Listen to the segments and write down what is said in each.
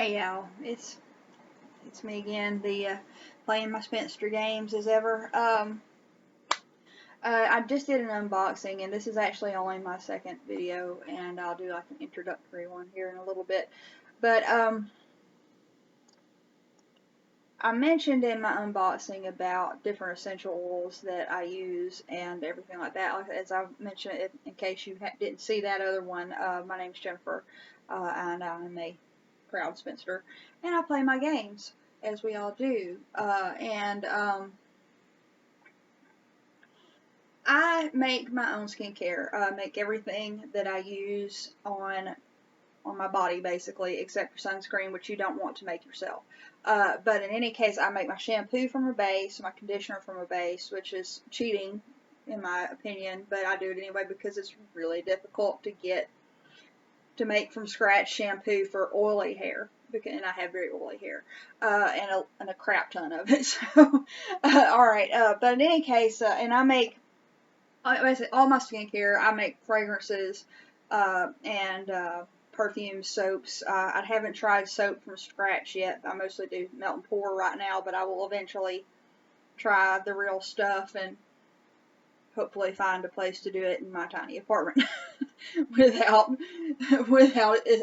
Hey y'all, it's me again, the playing my spinster games as ever. I just did an unboxing, and this is actually only my second video, and I'll do like an introductory one here in a little bit. But I mentioned in my unboxing about different essential oils that I use and everything like that. Like, as I mentioned, in case you didn't see that other one, my name's Jennifer, and I'm a proud spinster, and I play my games as we all do. I make my own skincare. I make everything that I use on my body basically, except for sunscreen, which you don't want to make yourself. But in any case, I make my shampoo from a base, my conditioner from a base, which is cheating in my opinion, but I do it anyway because it's really difficult to make from scratch shampoo for oily hair, and I have very oily hair, and a crap ton of it. So, all right. But in any case, and I make basically all my skincare. I make fragrances, and perfumes, soaps. I haven't tried soap from scratch yet. I mostly do melt and pour right now, but I will eventually try the real stuff and hopefully find a place to do it in my tiny apartment without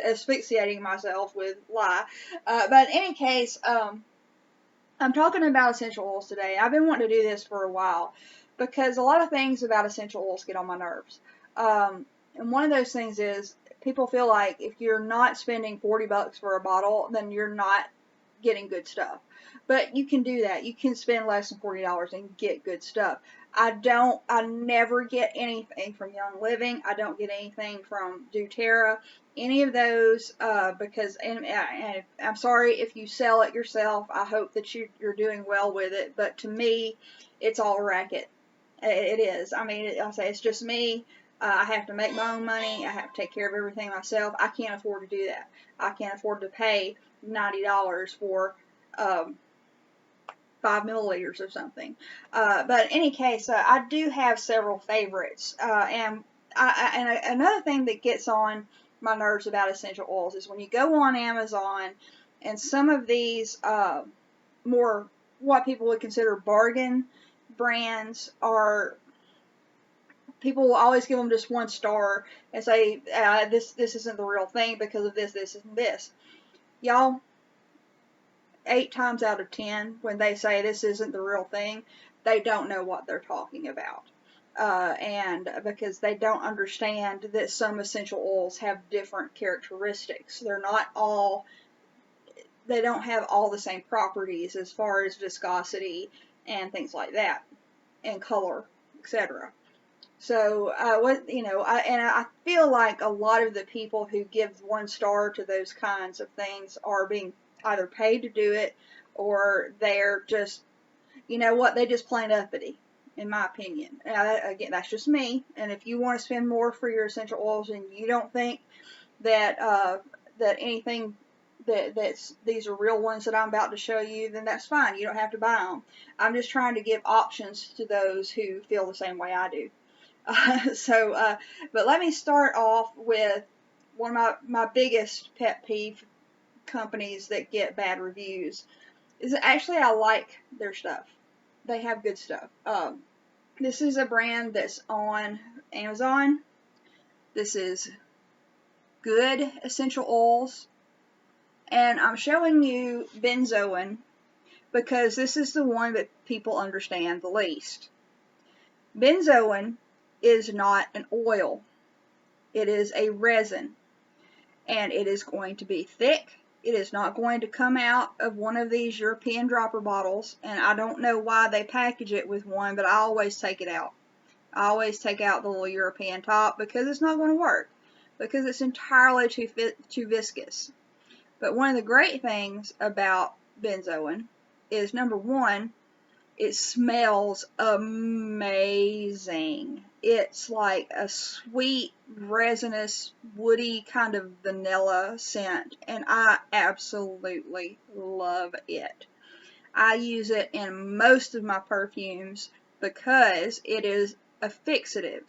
asphyxiating myself with lye. But in any case, I'm talking about essential oils today. I've been wanting to do this for a while because a lot of things about essential oils get on my nerves. And one of those things is people feel like if you're not spending $40 for a bottle, then you're not getting good stuff. But you can do that. You can spend less than $40 and get good stuff. I never get anything from Young Living. I don't get anything from doTERRA, any of those, because, and I'm sorry if you sell it yourself. I hope that you're doing well with it, but to me, it's all racket. It is. I mean, I'll say it's just me. I have to make my own money. I have to take care of everything myself. I can't afford to do that. I can't afford to pay $90 for 5 milliliters or something. But in any case, I do have several favorites. And another thing that gets on my nerves about essential oils is when you go on Amazon and some of these more what people would consider bargain brands are, people will always give them just 1 star and say this isn't the real thing because of this and this. Y'all, 8 times out of 10 when they say this isn't the real thing, they don't know what they're talking about. And because they don't understand that some essential oils have different characteristics. They don't have all the same properties as far as viscosity and things like that, and color, etc. So, I feel like a lot of the people who give 1 star to those kinds of things are being either paid to do it, or they're just, they just plain uppity, in my opinion. Again, that's just me, and if you want to spend more for your essential oils and you don't think that, that anything these are real ones that I'm about to show you, then that's fine. You don't have to buy them. I'm just trying to give options to those who feel the same way I do. But let me start off with one of my biggest pet peeve companies that get bad reviews. Is actually, I like their stuff. They have good stuff. This is a brand that's on Amazon. This is Good Essential Oils. And I'm showing you benzoin because this is the one that people understand the least. Benzoin is not an oil. It is a resin. And it is going to be thick. It is not going to come out of one of these European dropper bottles. And I don't know why they package it with one, but I always take it out. I always take out the little European top because it's not going to work. Because it's entirely too viscous. But one of the great things about benzoin is, number one, it smells amazing. It's like a sweet, resinous, woody kind of vanilla scent, and I absolutely love it. I use it in most of my perfumes because it is a fixative.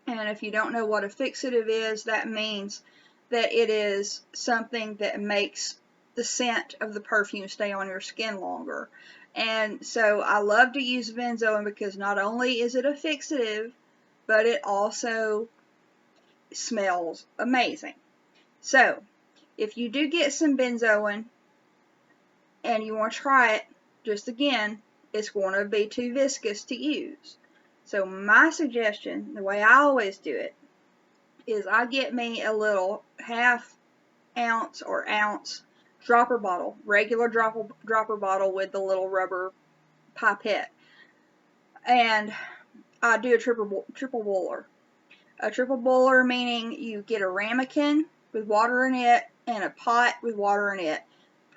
And if you don't know what a fixative is, that means that it is something that makes the scent of the perfume stay on your skin longer. And so I love to use benzoin because not only is it a fixative, but it also smells amazing. So, if you do get some benzoin and you want to try it, just again, it's going to be too viscous to use. So my suggestion, the way I always do it, is I get me a little ½ ounce or ounce dropper bottle, regular dropper bottle with the little rubber pipette. And I do a triple boiler. A triple boiler meaning you get a ramekin with water in it and a pot with water in it.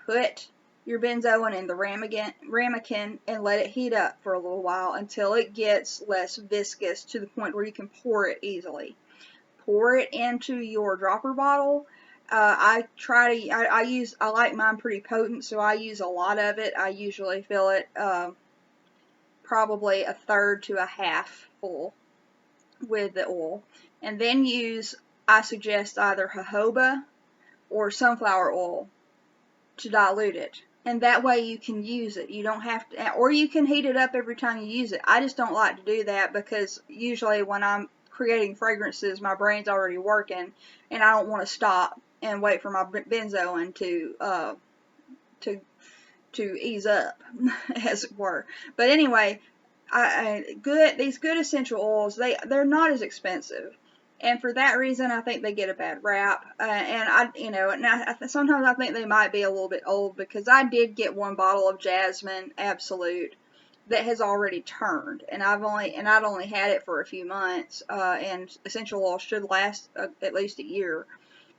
Put your benzoin in the ramekin and let it heat up for a little while until it gets less viscous to the point where you can pour it easily. Pour it into your dropper bottle. I like mine pretty potent, so I use a lot of it. I usually fill it probably 1/3 to 1/2 full with the oil, and then I suggest either jojoba or sunflower oil to dilute it, and that way you can use it. You don't have to, or you can heat it up every time you use it. I just don't like to do that because usually when I'm creating fragrances, my brain's already working, and I don't want to stop and wait for my benzoin to ease up, as it were. But anyway, these good essential oils, they're not as expensive, and for that reason, I think they get a bad rap. Sometimes I think they might be a little bit old because I did get one bottle of Jasmine Absolute that has already turned, and I'd only had it for a few months, and essential oils should last at least a year,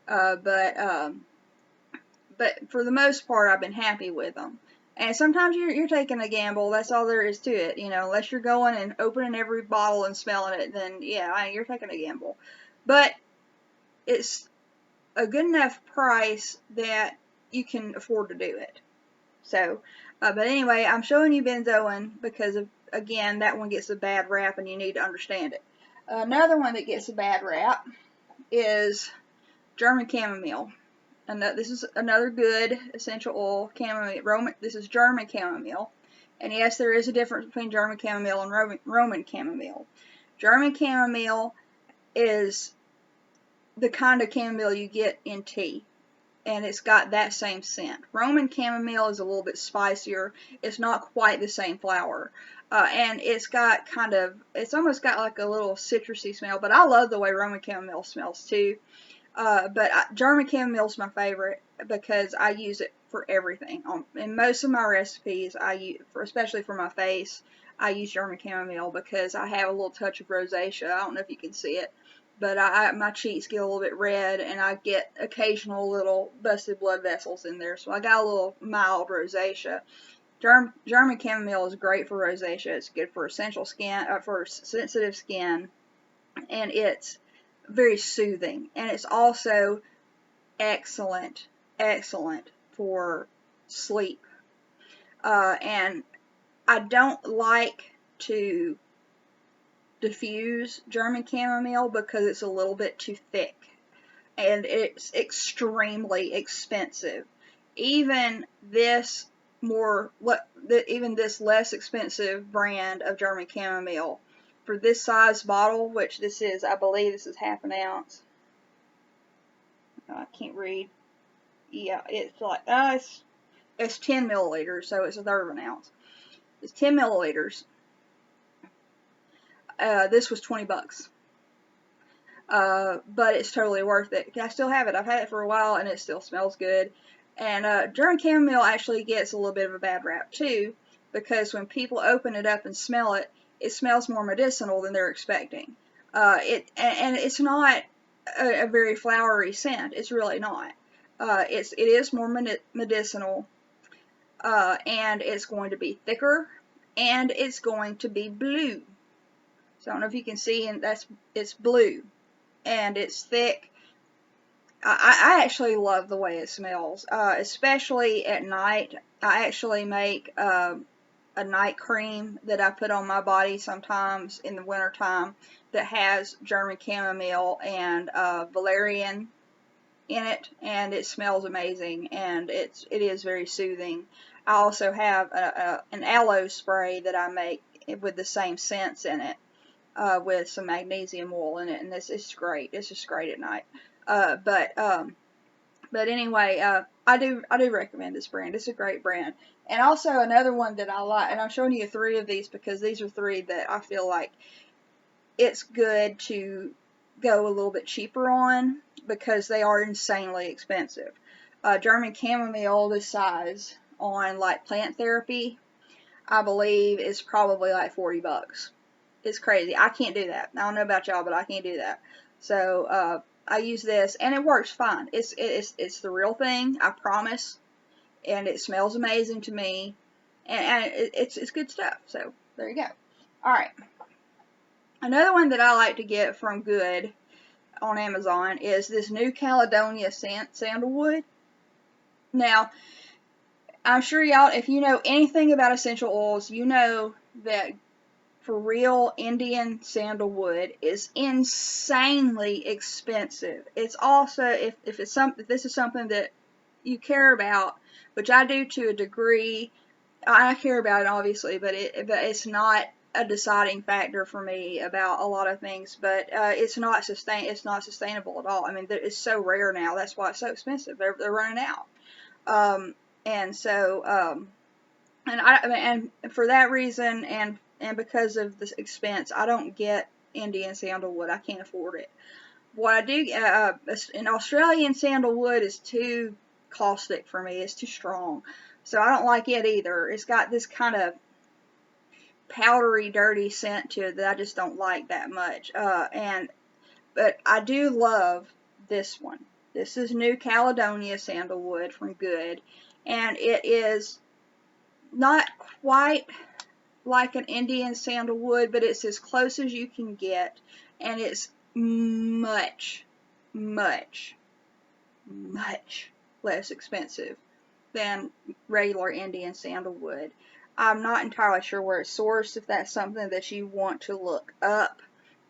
but for the most part, I've been happy with them. And sometimes you're taking a gamble. That's all there is to it. Unless you're going and opening every bottle and smelling it, then yeah, you're taking a gamble. But it's a good enough price that you can afford to do it. So, but anyway, I'm showing you benzoin because again, that one gets a bad rap and you need to understand it. Another one that gets a bad rap is German chamomile. And this is another good essential oil, chamomile. This is German chamomile. And yes, there is a difference between German chamomile and Roman chamomile. German chamomile is the kind of chamomile you get in tea, and it's got that same scent. Roman chamomile is a little bit spicier. It's not quite the same flower. And it's almost got like a little citrusy smell, but I love the way Roman chamomile smells too. But German chamomile is my favorite because I use it for everything. In most of my recipes, especially for my face, I use German chamomile because I have a little touch of rosacea. I don't know if you can see it, but my cheeks get a little bit red, and I get occasional little busted blood vessels in there. So I got a little mild rosacea. German chamomile is great for rosacea. It's good for sensitive skin, and it's very soothing, and it's also excellent for sleep. And I don't like to diffuse German chamomile because it's a little bit too thick, and it's extremely expensive. Even this less expensive brand of German chamomile, for this size bottle, which I believe this is ½ ounce. I can't read. Yeah, it's like, it's 10 milliliters, so it's 1/3 ounce. It's 10 milliliters. This was $20. But it's totally worth it. I still have it. I've had it for a while, and it still smells good. And German chamomile actually gets a little bit of a bad rap too, because when people open it up and smell it, it smells more medicinal than they're expecting. And it's not a very flowery scent. It's really not. It is more medicinal, and it's going to be thicker, and it's going to be blue. So I don't know if you can see, and it's blue, and it's thick. I actually love the way it smells, especially at night. I actually make a night cream that I put on my body sometimes in the wintertime that has German chamomile and Valerian in it, and it smells amazing, and it is very soothing. I also have an aloe spray that I make with the same scents in it, with some magnesium oil in it, and it's great. It's just great at night. But anyway, I do recommend this brand. It's a great brand. And also another one that I like, and I'm showing you 3 of these because these are 3 that I feel like it's good to go a little bit cheaper on because they are insanely expensive. German chamomile, this size on like plant therapy, I believe is probably like 40 bucks. It's crazy. I can't do that. I don't know about y'all, but I can't do that. So, I use this, and it works fine. It's the real thing, I promise, and it smells amazing to me, and it's good stuff. So there you go. All right, another one that I like to get from Good on Amazon is this new Caledonia Sandalwood. Now, I'm sure y'all, if you know anything about essential oils, you know that for real Indian sandalwood is insanely expensive. It's also, if this is something that you care about, which I do to a degree, I care about it obviously, but it's not a deciding factor for me about a lot of things. But it's not sustainable at all. I mean, it's so rare now. That's why it's so expensive. They're running out. And so and for that reason, and because of the expense, I don't get Indian sandalwood. I can't afford it. What I do, an Australian sandalwood is too caustic for me. It's too strong. So I don't like it either. It's got this kind of powdery, dirty scent to it that I just don't like that much. But I do love this one. This is New Caledonia Sandalwood from Good. And it is not quite like an Indian sandalwood, but it's as close as you can get, and it's much, much, much less expensive than regular Indian sandalwood. I'm not entirely sure where it's sourced. If that's something that you want to look up,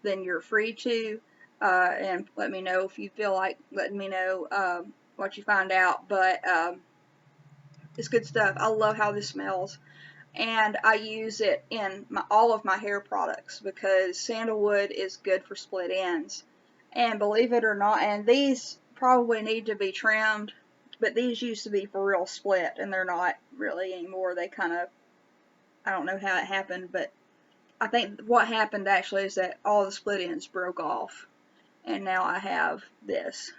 then you're free to, and let me know if you feel like letting me know what you find out, but it's good stuff. I love how this smells. And I use it in all of my hair products because sandalwood is good for split ends. And believe it or not, and these probably need to be trimmed, but these used to be for real split, and they're not really anymore. They kind of, I don't know how it happened, but I think what happened actually is that all the split ends broke off, and now I have this.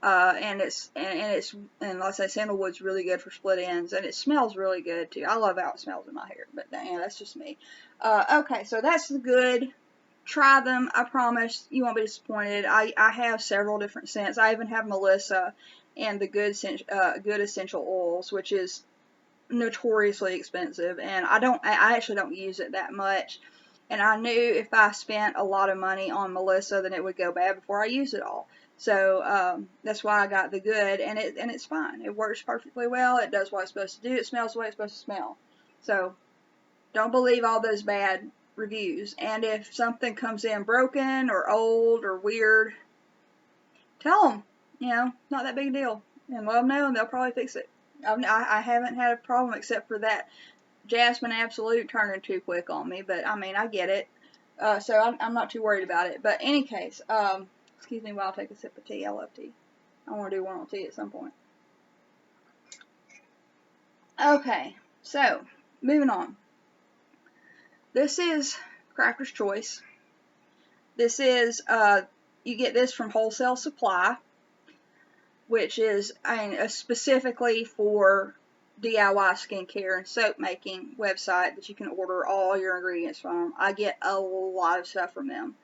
And like I say, sandalwood's really good for split ends, and it smells really good too. I love how it smells in my hair, but yeah, that's just me. Okay, so that's the Good. Try them. I promise you won't be disappointed. I have several different scents. I even have Melissa and the Good Essential Oils, which is notoriously expensive, and I actually don't use it that much. And I knew if I spent a lot of money on Melissa, then it would go bad before I use it all. So that's why I got the Good, and it's fine. It works perfectly well. It does what it's supposed to do. It smells the way it's supposed to smell. So don't believe all those bad reviews. And if something comes in broken or old or weird, tell them. You know, not that big a deal, and let them know, and they'll probably fix it. I haven't had a problem except for that Jasmine Absolute turning too quick on me, but I mean, I get it. So I'm not too worried about it. But any case, excuse me while I take a sip of tea. I love tea. I want to do one on tea at some point. Okay, so moving on. This is Crafter's Choice. This is, you get this from Wholesale Supply, which is specifically for DIY skincare and soap making website that you can order all your ingredients from. I get a lot of stuff from them.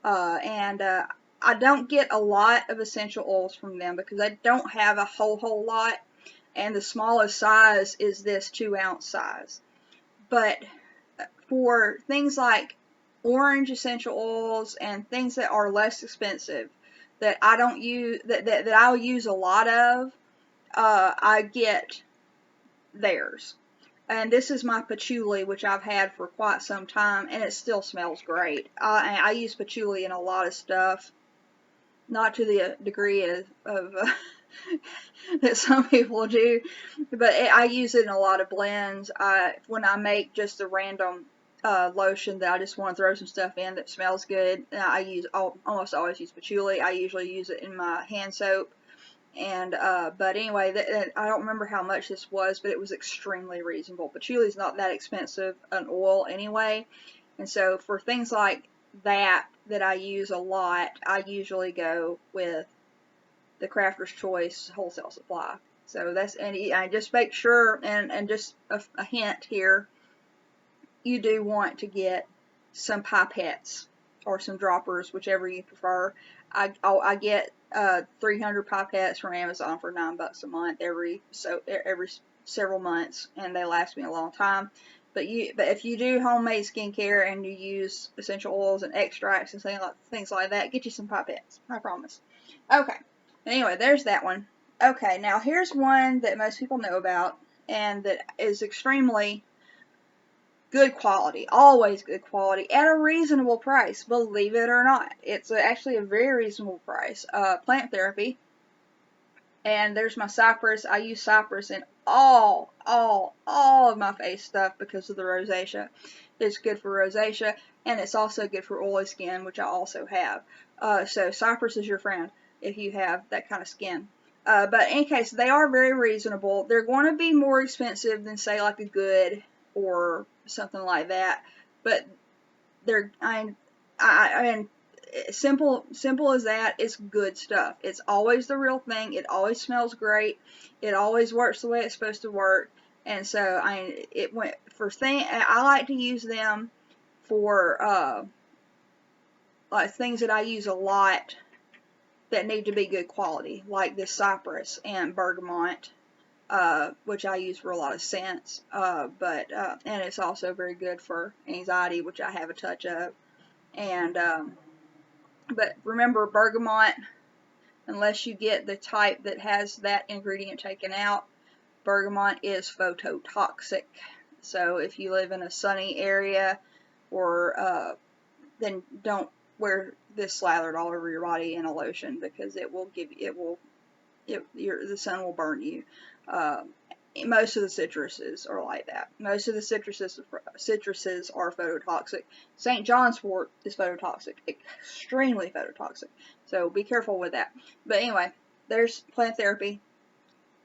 I don't get a lot of essential oils from them because I don't have a whole lot, and the smallest size is this 2-ounce size. But for things like orange essential oils and things that are less expensive that I don't use, that I'll use a lot of, I get theirs. And this is my patchouli, which I've had for quite some time, and it still smells great. I use patchouli in a lot of stuff. not to the degree of that some people do, but I use it in a lot of blends. When I make just a random lotion that I just want to throw some stuff in that smells good, I almost always use patchouli. I usually use it in my hand soap. And but anyway, I don't remember how much this was, but it was extremely reasonable. Patchouli is not that expensive an oil anyway, and so for things like that I use a lot, I usually go with the Crafter's Choice wholesale supply. So and I just make sure, and just a hint here, you do want to get some pipettes or some droppers, whichever you prefer. I get 300 pipettes from Amazon for $9 a month every several months, and they last me a long time. But if you do homemade skincare and you use essential oils and extracts and things like that, get you some pipettes. I promise. Okay. Anyway, there's that one. Okay, now here's one that most people know about and that is extremely good quality, always good quality, at a reasonable price, believe it or not. It's actually a very reasonable price. Plant Therapy. And there's my cypress. I use cypress in all of my face stuff because of the rosacea. It's good for rosacea, and it's also good for oily skin, which I also have. So cypress is your friend if you have that kind of skin. But in any case, they are very reasonable. They're going to be more expensive than, say, like a Good or something like that. But they're, simple as that. It's good stuff. It's always the real thing. It always smells great. It always works the way it's supposed to work. And so I like to use them for like things that I use a lot that need to be good quality, like this cypress and bergamot, which I use for a lot of scents. And it's also very good for anxiety, which I have a touch of. And but remember, bergamot, unless you get the type that has that ingredient taken out, bergamot is phototoxic. So if you live in a sunny area, or then don't wear this slathered all over your body in a lotion, because the sun will burn you. Most of the citruses are like that. Most of the citruses are phototoxic. St. John's wort is phototoxic, extremely phototoxic. So be careful with that. But anyway, there's Plant Therapy.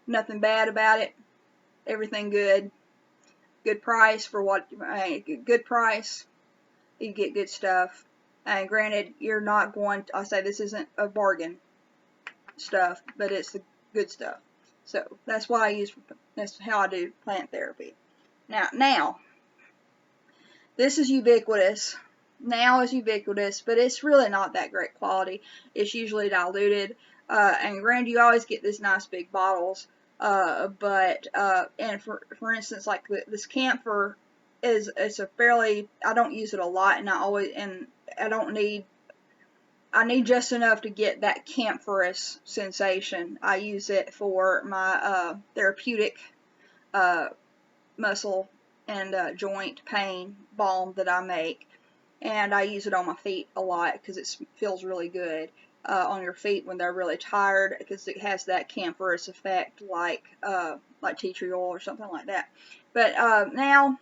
Nothing bad about it. Everything good. Good price for good price. You get good stuff. And granted, you're not going to, I say this isn't a bargain stuff, but it's the good stuff. So that's how I do Plant Therapy. Now, this is ubiquitous. Now is ubiquitous, but it's really not that great quality. It's usually diluted. And granted, you always get these nice big bottles. And for instance, like this camphor it's a fairly, I don't use it a lot, and I need just enough to get that camphorous sensation. I use it for my therapeutic muscle and joint pain balm that I make, and I use it on my feet a lot because it feels really good on your feet when they're really tired, because it has that camphorous effect like tea tree oil or something like that. But now,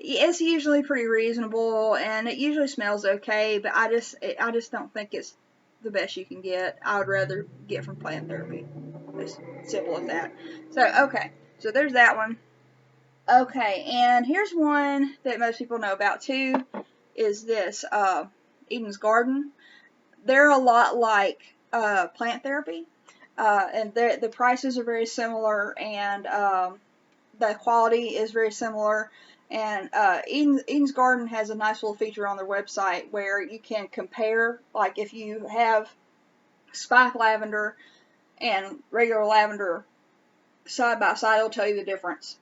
it's usually pretty reasonable, and it usually smells okay, but I just don't think it's the best you can get. I would rather get from Plant Therapy. It's simple as that. So, okay. So there's that one. Okay, and here's one that most people know about too, is this, Eden's Garden. They're a lot like Plant Therapy, and the prices are very similar, and the quality is very similar. And Eden's Garden has a nice little feature on their website where you can compare, like if you have spike lavender and regular lavender side by side, it'll tell you the difference.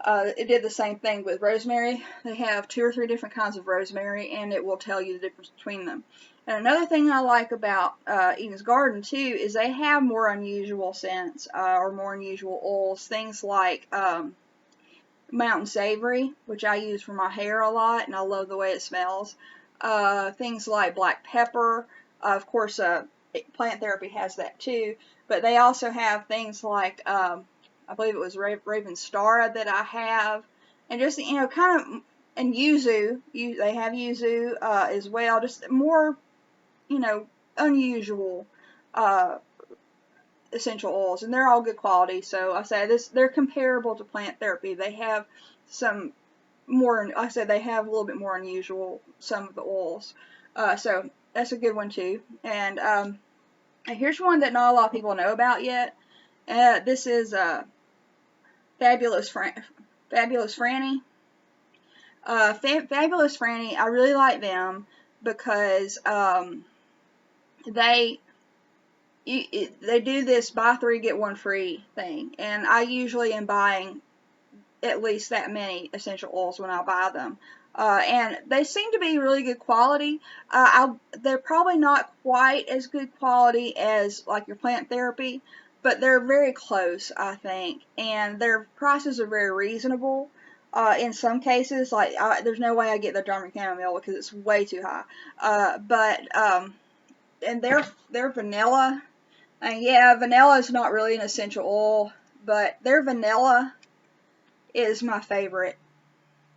It did the same thing with rosemary. They have 2 or 3 different kinds of rosemary, and it will tell you the difference between them. And another thing I like about Eden's Garden too is they have more unusual scents or more unusual oils. Things like Mountain Savory, which I use for my hair a lot, and I love the way it smells. Things like black pepper, of course, Plant Therapy has that too, but they also have things like, I believe it was Raven Stara that I have, and just, kind of, and yuzu, they have yuzu, as well, just more, unusual, essential oils, and they're all good quality. So I say they're comparable to Plant Therapy. They have some more, like I said, they have a little bit more unusual, some of the oils. So that's a good one too. And here's one that not a lot of people know about yet. This is Fabulous Franny. Fabulous Franny. I really like them because they do this buy 3 get 1 free thing, and I usually am buying at least that many essential oils when I buy them. And they seem to be really good quality. They're probably not quite as good quality as like your Plant Therapy, but they're very close, I think, and their prices are very reasonable. In some cases, like there's no way I get the German Chamomile because it's way too high. And their vanilla. Yeah, vanilla is not really an essential oil, but their vanilla is my favorite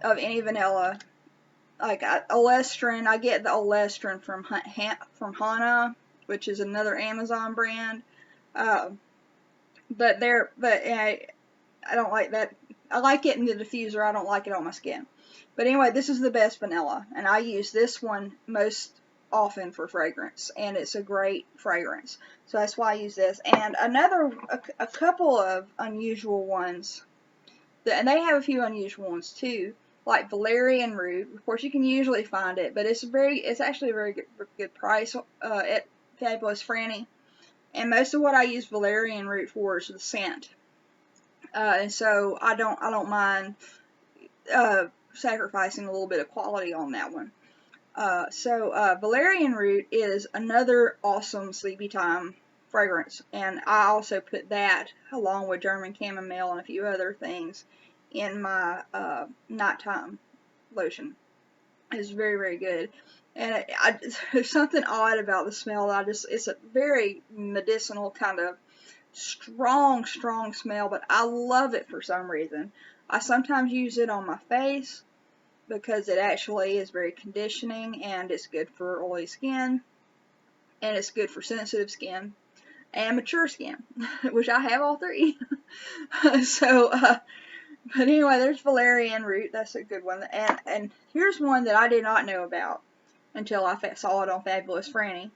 of any vanilla. Like Olestrin, I get the Olestrin from Hana, which is another Amazon brand. But I don't like that. I like it in the diffuser. I don't like it on my skin. But anyway, this is the best vanilla, and I use this one most often for fragrance, and it's a great fragrance. So that's why I use this. And a couple of unusual ones, and they have a few unusual ones too, like Valerian Root. Of course, you can usually find it, but it's actually a very good price at Fabulous Franny. And most of what I use Valerian Root for is the scent, and so I don't mind sacrificing a little bit of quality on that one. Valerian Root is another awesome sleepy time fragrance, and I also put that along with German Chamomile and a few other things in my nighttime lotion. It's very, very good. And there's something odd about the smell. It's a very medicinal kind of strong smell, but I love it for some reason. I sometimes use it on my face because it actually is very conditioning, and it's good for oily skin, and it's good for sensitive skin and mature skin, which I have all three. But anyway, there's Valerian Root. That's a good one. And here's one that I did not know about until I saw it on Fabulous Franny.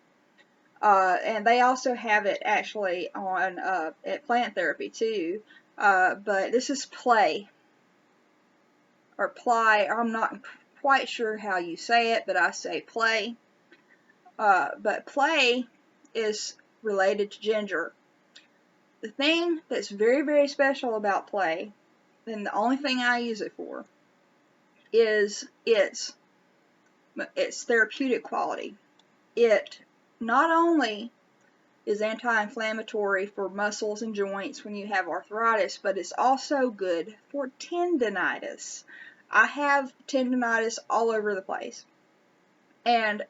And they also have it actually on at Plant Therapy too. But this is Play. Or Ply. I'm not quite sure how you say it, but I say Play. But Play is related to ginger. The thing that's very, very special about Play, and the only thing I use it for, is its therapeutic quality. It not only is anti-inflammatory for muscles and joints when you have arthritis, but it's also good for tendinitis. I have tendinitis all over the place. And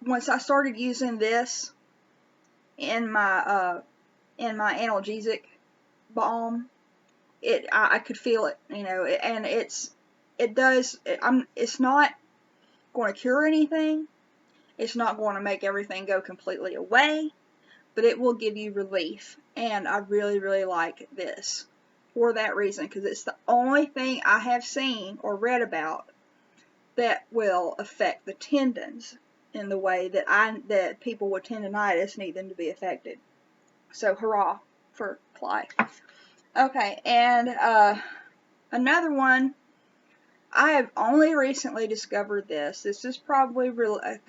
once I started using this in my analgesic balm, I could feel it, and it's not going to cure anything. It's not going to make everything go completely away, but it will give you relief. And I really, really like this for that reason, because it's the only thing I have seen or read about that will affect the tendons in the way that people with tendinitis need them to be affected. So hurrah for Ply. Okay, and another one, I have only recently discovered this. This is probably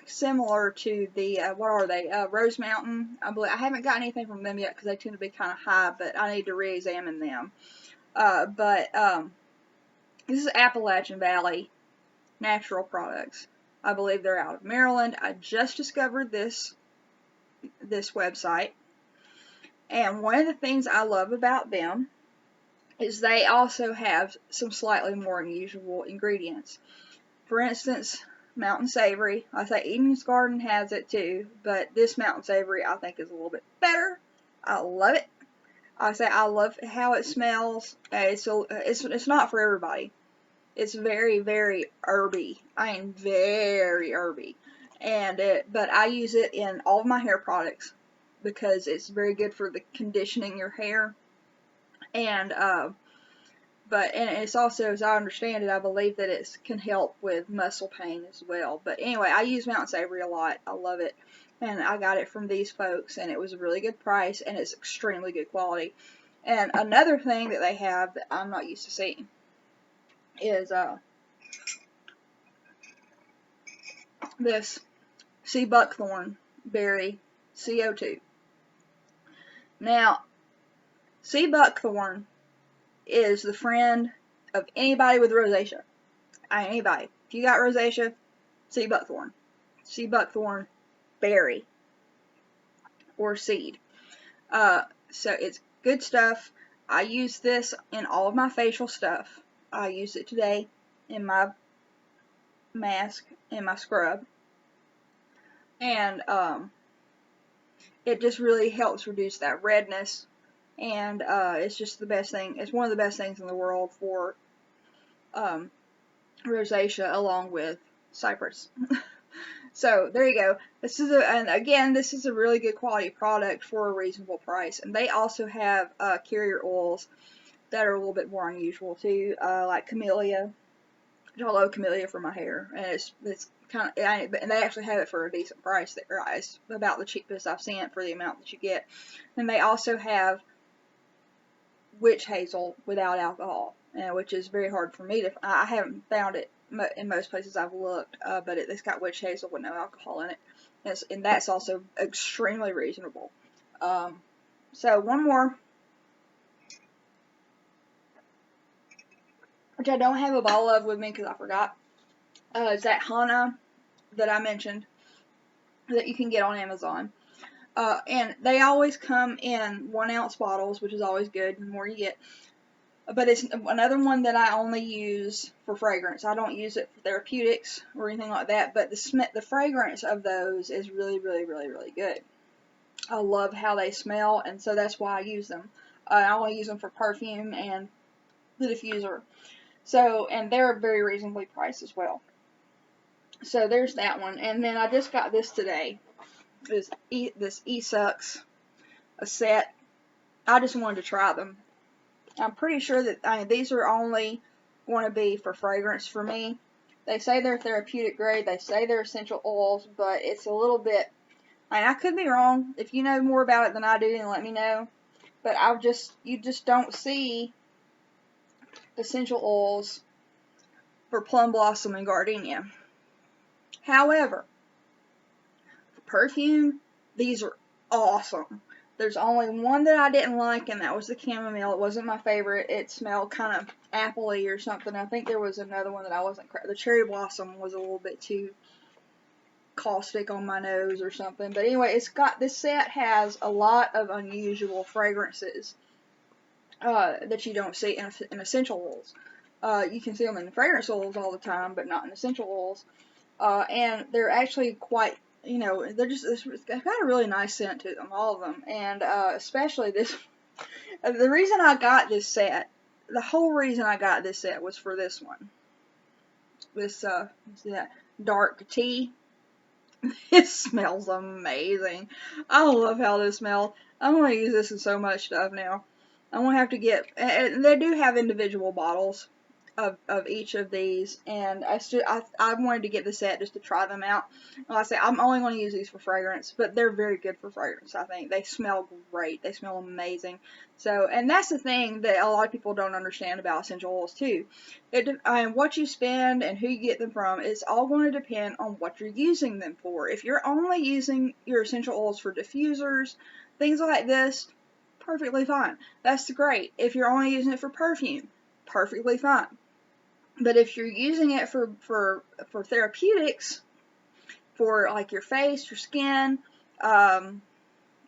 similar to the, what are they, Rose Mountain. I haven't got anything from them yet because they tend to be kind of high, but I need to re-examine them. This is Appalachian Valley Natural Products. I believe they're out of Maryland. I just discovered this website. And one of the things I love about them is they also have some slightly more unusual ingredients. For instance, Mountain Savory. I say Eden's Garden has it too, but this Mountain Savory I think is a little bit better. I love it. I say I love how it smells. It's not for everybody. It's very, very herby. I am very herby. But I use it in all of my hair products because it's very good for the conditioning your hair. And it's also, as I understand it, I believe that it can help with muscle pain as well. But anyway, I use Mountain Savory a lot. I love it. And I got it from these folks, and it was a really good price, and it's extremely good quality. And another thing that they have that I'm not used to seeing is this sea buckthorn berry CO2. Now, sea buckthorn is the friend of anybody with rosacea. Anybody. If you got rosacea, sea buckthorn. Sea buckthorn berry or seed. So it's good stuff. I use this in all of my facial stuff. I use it today in my mask and my scrub. And it just really helps reduce that redness. And it's just the best thing. It's one of the best things in the world for rosacea, along with cypress. So there you go. This is a really good quality product for a reasonable price. And they also have carrier oils that are a little bit more unusual too, like camellia. I love camellia for my hair, and it's kind of, and they actually have it for a decent price. It's about the cheapest I've seen for the amount that you get. And they also have witch hazel without alcohol, which is very hard for me to. I haven't found it in most places I've looked, but it's got witch hazel with no alcohol in it, and that's also extremely reasonable. So one more, which I don't have a bottle of with me because I forgot, is that Hana that I mentioned that you can get on Amazon. And they always come in 1 ounce bottles, which is always good, the more you get. But it's another one that I only use for fragrance. I don't use it for therapeutics or anything like that, but the fragrance of those is really, really, really, really good. I love how they smell, and so that's why I use them. I only use them for perfume and the diffuser. So, and they're very reasonably priced as well. So there's that one. And then I just got this today. This E-Sucks, a set. I just wanted to try them. I'm pretty sure that these are only going to be for fragrance for me. They say they're therapeutic grade. They say they're essential oils, but it's a little bit. I could be wrong. If you know more about it than I do, then let me know. But you just don't see essential oils for plum blossom and gardenia. However, for perfume, these are awesome. There's only one that I didn't like, and that was the chamomile. It wasn't my favorite. It smelled kind of appley or something. I think there was another one that I wasn't. The cherry blossom was a little bit too caustic on my nose or something. But anyway, this set has a lot of unusual fragrances that you don't see in essential oils. You can see them in fragrance oils all the time, but not in essential oils. And they're actually quite. They've got a really nice scent to them, all of them, and especially this. The reason I got this set, the whole reason I got this set was for this one. This dark tea. It smells amazing. I love how this smells. I'm going to use this in so much stuff now. I'm going to have to get, and they do have individual bottles of each of these, and I wanted to get the set just to try them out. Like I say, I'm only going to use these for fragrance, but they're very good for fragrance, I think. They smell great. They smell amazing. So, and that's the thing that a lot of people don't understand about essential oils too. What you spend and who you get them from, it's all going to depend on what you're using them for. If you're only using your essential oils for diffusers, things like this, perfectly fine. That's great. If you're only using it for perfume, perfectly fine. But if you're using it for therapeutics, for like your face, your skin,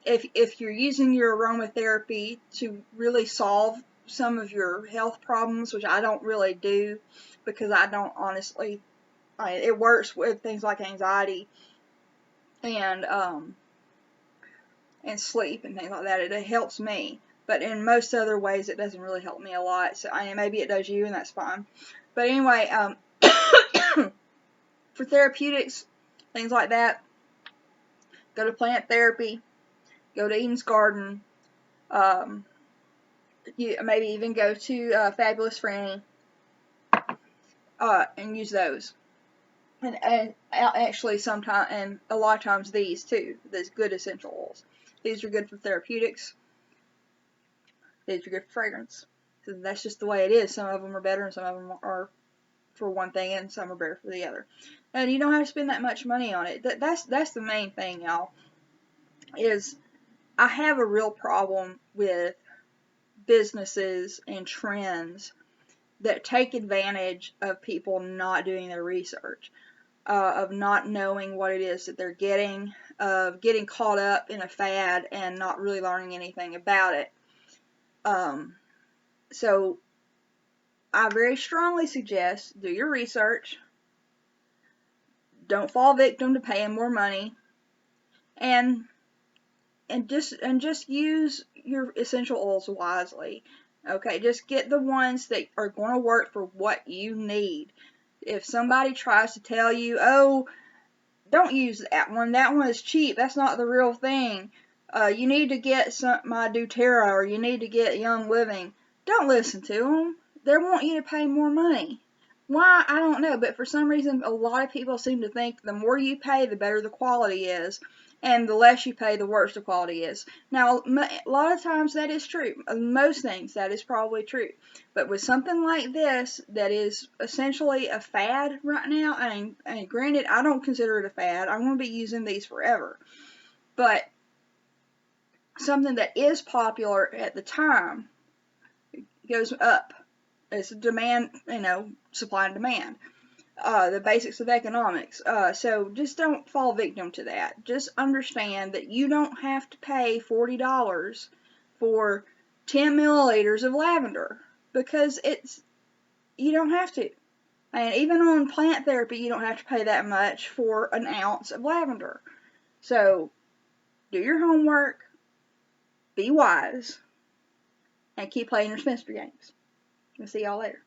if you're using your aromatherapy to really solve some of your health problems, which I don't really do, because I don't honestly It works with things like anxiety and sleep and things like that. It helps me. But in most other ways, it doesn't really help me a lot. So maybe it does you, and that's fine. But anyway, for therapeutics, things like that, go to plant therapy, go to Eden's Garden, you maybe even go to Fabulous Franny, and use those. And actually sometimes, and a lot of times these too, these good essential oils. These are good for therapeutics. These are good for fragrance. So that's just the way it is. Some of them are better and some of them are for one thing and some are better for the other. And you don't have to spend that much money on it. That's the main thing, y'all, is I have a real problem with businesses and trends that take advantage of people not doing their research, of not knowing what it is that they're getting, of getting caught up in a fad and not really learning anything about it. So I very strongly suggest do your research, don't fall victim to paying more money, and just use your essential oils wisely. Okay, just get the ones that are going to work for what you need. If somebody tries to tell you, oh, don't use that one is cheap, that's not the real thing, you need to get my doTERRA, or you need to get Young Living, don't listen to them. They want you to pay more money. Why? I don't know, but for some reason a lot of people seem to think the more you pay, the better the quality is, and the less you pay, the worse the quality is. Now, a lot of times that is true. Most things, that is probably true. But with something like this, that is essentially a fad right now, and granted, I don't consider it a fad. I'm going to be using these forever. But something that is popular at the time goes up. It's demand, supply and demand. The basics of economics. So just don't fall victim to that. Just understand that you don't have to pay $40 for 10 milliliters of lavender, because you don't have to. And even on plant therapy, you don't have to pay that much for an ounce of lavender. So do your homework, be wise, and keep playing your Spencer games. We'll see y'all later.